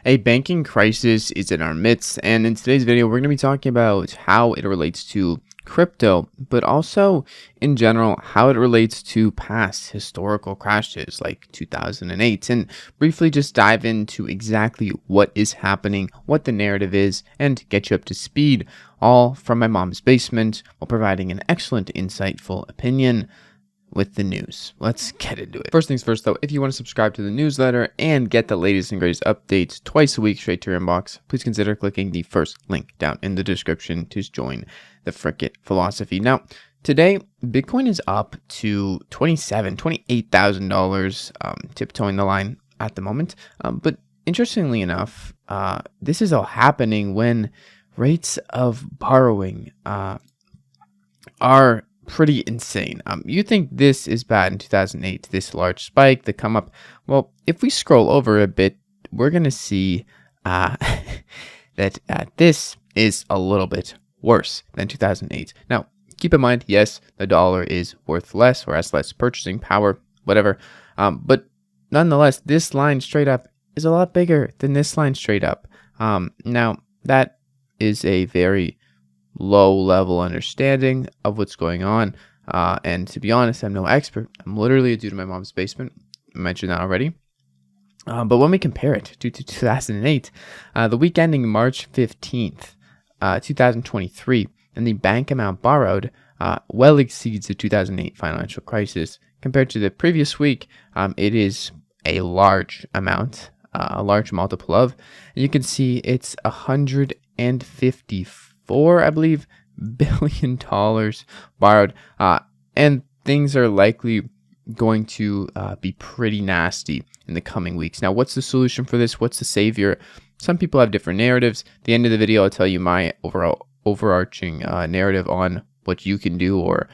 A banking crisis is in our midst, and in today's video, we're going to be talking about how it relates to crypto, but also in general, how it relates to past historical crashes like 2008, and briefly just dive into exactly what is happening, what the narrative is, and get you up to speed, all from my mom's basement while providing an excellent, insightful opinion with the news. Let's get into it. First things first though, if you want to subscribe to the newsletter and get the latest and greatest updates twice a week straight to your inbox, please consider clicking the first link down in the description to join the Frickin' philosophy. Now, today, Bitcoin is up to $28,000, tiptoeing the line at the moment. But interestingly enough, this is all happening when rates of borrowing are pretty insane. You think this is bad in 2008, this large spike, the come up. Well, if we scroll over a bit, we're going to see that this is a little bit worse than 2008. Now, keep in mind, yes, the dollar is worth less or has less purchasing power, whatever. But nonetheless, this line straight up is a lot bigger than this line straight up. Now, that is a very low level understanding of what's going on. And to be honest, I'm no expert. I'm literally a dude in my mom's basement. I mentioned that already. But when we compare it to 2008, the week ending March 15th, 2023, and the bank amount borrowed well exceeds the 2008 financial crisis. Compared to the previous week, it is a large amount, a large multiple of. And you can see it's 154, I believe, $billion borrowed, and things are likely going to be pretty nasty in the coming weeks. Now, what's the solution for this? What's the savior? Some people have different narratives. At the end of the video, I'll tell you my overarching narrative on what you can do or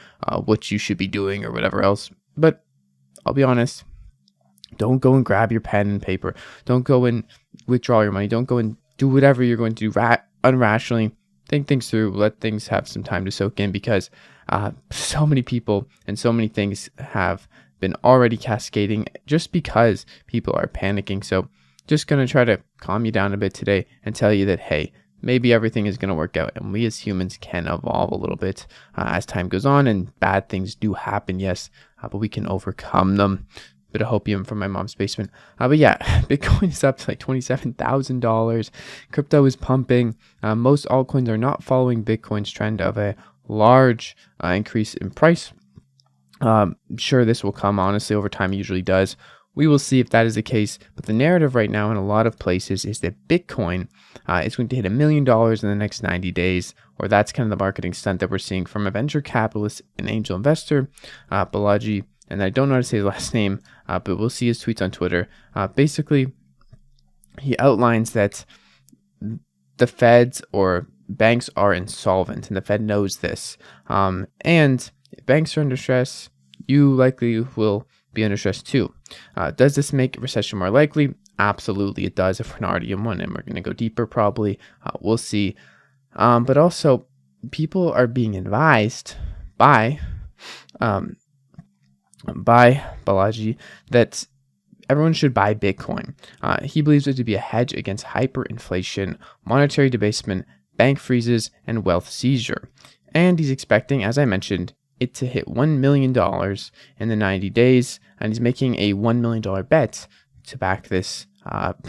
what you should be doing or whatever else. But I'll be honest, don't go and grab your pen and paper. Don't go and withdraw your money. Don't go and do whatever you're going to do unrationally. Think things through, let things have some time to soak in, because so many people and so many things have been already cascading just because people are panicking. So just going to try to calm you down a bit today and tell you that, hey, maybe everything is going to work out, and we as humans can evolve a little bit as time goes on, and bad things do happen, yes, but we can overcome them. Bit of hopium from my mom's basement. But yeah, Bitcoin is up to like $27,000. Crypto is pumping. Most altcoins are not following Bitcoin's trend of a large increase in price. Sure, this will come, honestly, over time. It usually does. We will see if that is the case. But the narrative right now in a lot of places is that Bitcoin is going to hit $1 million in the next 90 days, or that's kind of the marketing stunt that we're seeing from a venture capitalist and angel investor, Balaji. And I don't know how to say his last name, but we'll see his tweets on Twitter. Basically, he outlines that the feds or banks are insolvent, and the Fed knows this. And if banks are under stress, you likely will be under stress too. Does this make a recession more likely? Absolutely, it does. If we're not already in one, and we're going to go deeper probably. We'll see. But also, people are being advised by Balaji that everyone should buy Bitcoin. He believes it to be a hedge against hyperinflation, monetary debasement, bank freezes, and wealth seizure. And he's expecting, as I mentioned, it to hit $1 million in the 90 days, and he's making a $1 million bet to back this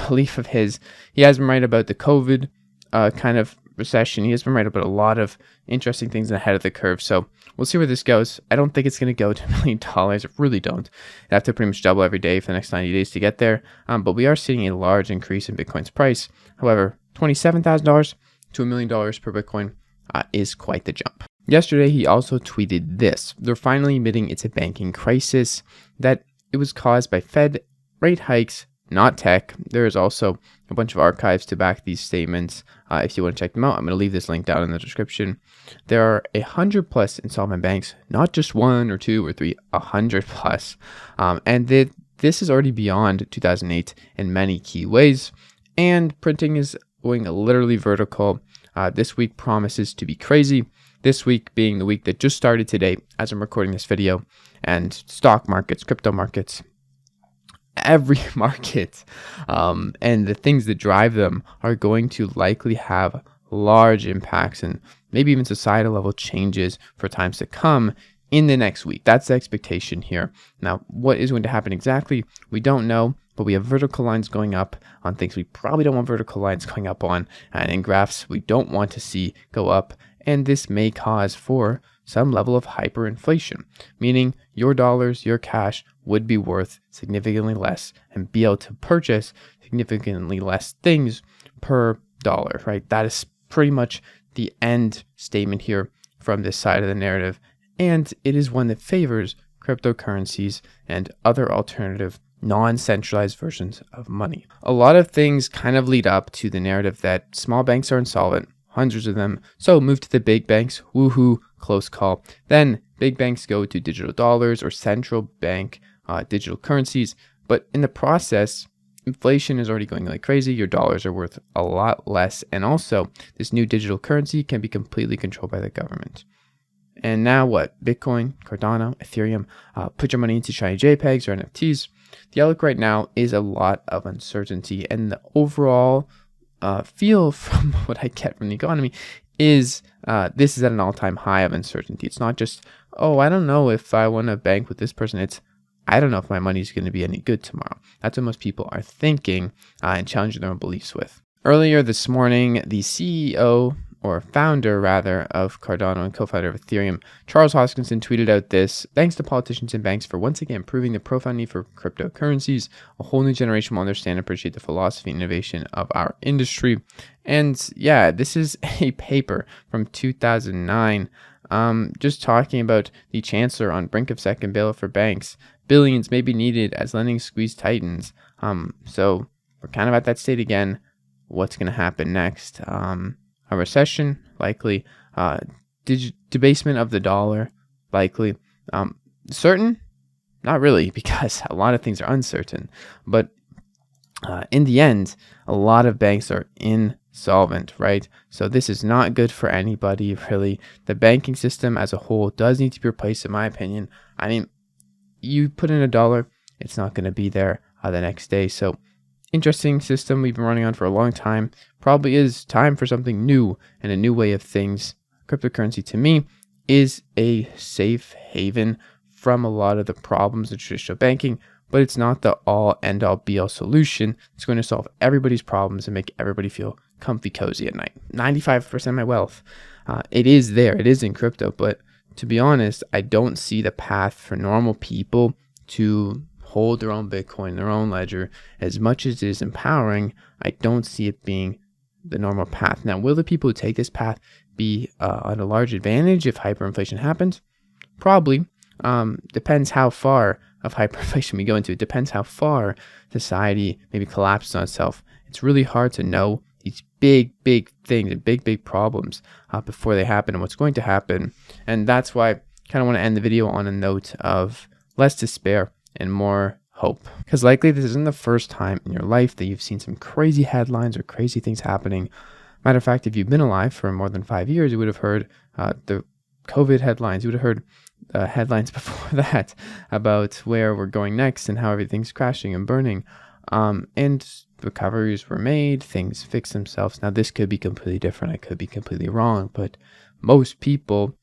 belief of his. He has been right about the COVID kind of recession. He has been right about a lot of interesting things ahead of the curve. So we'll see where this goes. I don't think it's going to go to $1 million. I really don't. You have to pretty much double every day for the next 90 days to get there. But we are seeing a large increase in Bitcoin's price. However, $27,000 to $1 million per Bitcoin is quite the jump. Yesterday, he also tweeted this. They're finally admitting it's a banking crisis, that it was caused by Fed rate hikes, not tech. There is also a bunch of archives to back these statements. If you want to check them out, I'm going to leave this link down in the description. There are 100+ insolvent banks, not just 1 or 2 or 3, 100+. And this is already beyond 2008 in many key ways. And printing is going literally vertical. This week promises to be crazy. This week being the week that just started today as I'm recording this video. And stock markets, crypto markets, every market. And the things that drive them are going to likely have large impacts and maybe even societal level changes for times to come in the next week. That's the expectation here. Now, what is going to happen exactly? We don't know, but we have vertical lines going up on things we probably don't want vertical lines going up on, and in graphs we don't want to see go up. And this may cause for some level of hyperinflation, meaning your dollars, your cash would be worth significantly less and be able to purchase significantly less things per dollar, right? That is pretty much the end statement here from this side of the narrative. And it is one that favors cryptocurrencies and other alternative non-centralized versions of money. A lot of things kind of lead up to the narrative that small banks are insolvent, hundreds of them. So move to the big banks, woohoo, close call. Then big banks go to digital dollars or central bank digital currencies. But in the process, inflation is already going like crazy. Your dollars are worth a lot less. And also, this new digital currency can be completely controlled by the government. And now what? Bitcoin, Cardano, Ethereum, put your money into shiny JPEGs or NFTs. The outlook right now is a lot of uncertainty. And the overall feel from what I get from the economy is this is at an all-time high of uncertainty. It's not just, oh, I don't know if I want to bank with this person. It's, I don't know if my money is going to be any good tomorrow. That's what most people are thinking and challenging their own beliefs with. Earlier this morning, the CEO or founder rather of Cardano and co-founder of Ethereum, Charles Hoskinson, tweeted out this: thanks to politicians and banks for once again proving the profound need for cryptocurrencies. A whole new generation will understand and appreciate the philosophy and innovation of our industry. And yeah, this is a paper from 2009, just talking about the chancellor on brink of second bailout for banks. Billions may be needed as lending squeeze tightens. So we're kind of at that state again. What's going to happen next? A recession, likely. Debasement of the dollar, likely. Certain? Not really, because a lot of things are uncertain. But in the end, a lot of banks are insolvent, right? So this is not good for anybody, really. The banking system as a whole does need to be replaced, in my opinion. I mean, you put in $1, it's not going to be there the next day. So interesting system we've been running on for a long time. Probably is time for something new and a new way of things. Cryptocurrency, to me, is a safe haven from a lot of the problems of traditional banking, but it's not the all end all be all solution. It's going to solve everybody's problems and make everybody feel comfy cozy at night. 95% of my wealth, it is there. It is in crypto, but to be honest, I don't see the path for normal people to hold their own Bitcoin, their own ledger. As much as it is empowering, I don't see it being the normal path. Now, will the people who take this path be at a large advantage if hyperinflation happens? Probably. Depends how far of hyperinflation we go into. It depends how far society maybe collapses on itself. It's really hard to know these big things and big problems before they happen and what's going to happen. And that's why I kind of want to end the video on a note of less despair and more hope, because likely this isn't the first time in your life that you've seen some crazy headlines or crazy things happening. Matter of fact, if you've been alive for more than 5 years, you would have heard the COVID headlines. You would have heard headlines before that about where we're going next and how everything's crashing and burning. And recoveries were made, things fixed themselves. Now, this could be completely different. I could be completely wrong, but most people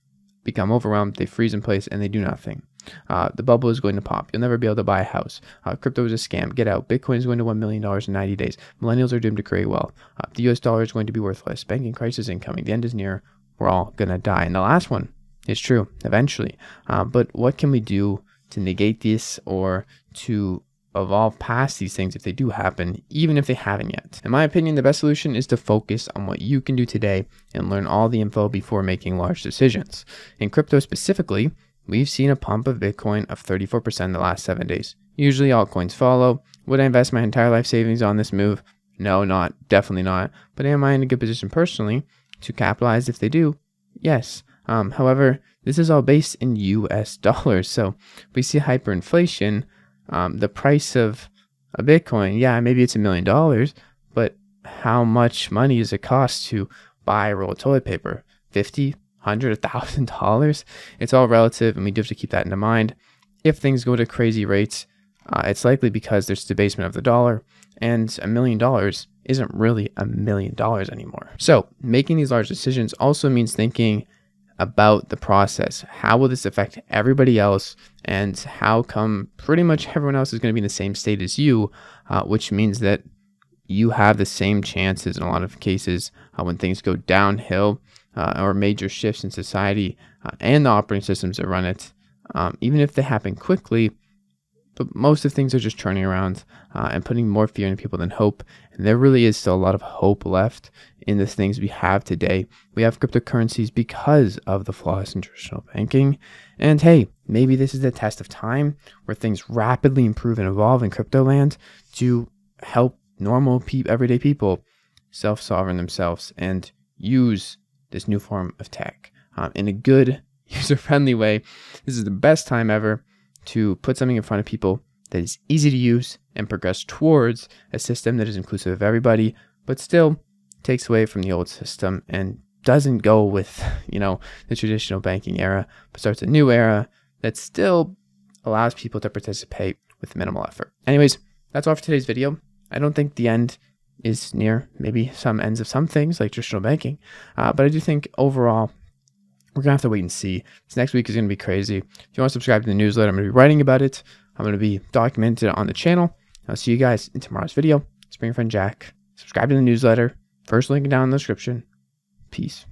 become overwhelmed, they freeze in place, and they do nothing. The bubble is going to pop. You'll never be able to buy a house. Crypto is a scam. Get out. Bitcoin is going to $1 million in 90 days. Millennials are doomed to create wealth. The US dollar is going to be worthless. Banking crisis incoming. The end is near. We're all going to die. And the last one is true, eventually. But what can we do to negate this or to evolve past these things if they do happen, even if they haven't yet? In my opinion, the best solution is to focus on what you can do today and learn all the info before making large decisions. In crypto specifically, we've seen a pump of Bitcoin of 34% in the last 7 days. Usually altcoins follow. Would I invest my entire life savings on this move? No, definitely not. But am I in a good position personally to capitalize if they do? Yes. However, this is all based in US dollars. So we see hyperinflation. The price of a Bitcoin, yeah, maybe it's $1 million, but how much money does it cost to buy a roll of toilet paper? $50, $100, $1,000? It's all relative, and we do have to keep that in mind. If things go to crazy rates, it's likely because there's debasement of the dollar, and $1 million isn't really $1 million anymore. So making these large decisions also means thinking about the process. How will this affect everybody else? And how come pretty much everyone else is going to be in the same state as you, which means that you have the same chances in a lot of cases when things go downhill or major shifts in society and the operating systems that run it, even if they happen quickly. But most of things are just turning around and putting more fear into people than hope. And there really is still a lot of hope left in the things we have today. We have cryptocurrencies because of the flaws in traditional banking. And hey, maybe this is the test of time where things rapidly improve and evolve in crypto land to help normal everyday people self-sovereign themselves and use this new form of tech in a good, user-friendly way. This is the best time ever to put something in front of people that is easy to use and progress towards a system that is inclusive of everybody, but still takes away from the old system and doesn't go with, the traditional banking era, but starts a new era that still allows people to participate with minimal effort. Anyways, that's all for today's video. I don't think the end is near, maybe some ends of some things like traditional banking, but I do think overall, we're going to have to wait and see. This next week is going to be crazy. If you want to subscribe to the newsletter, I'm going to be writing about it. I'm going to be documenting it on the channel. I'll see you guys in tomorrow's video. It's been your friend Jack. Subscribe to the newsletter. First link down in the description. Peace.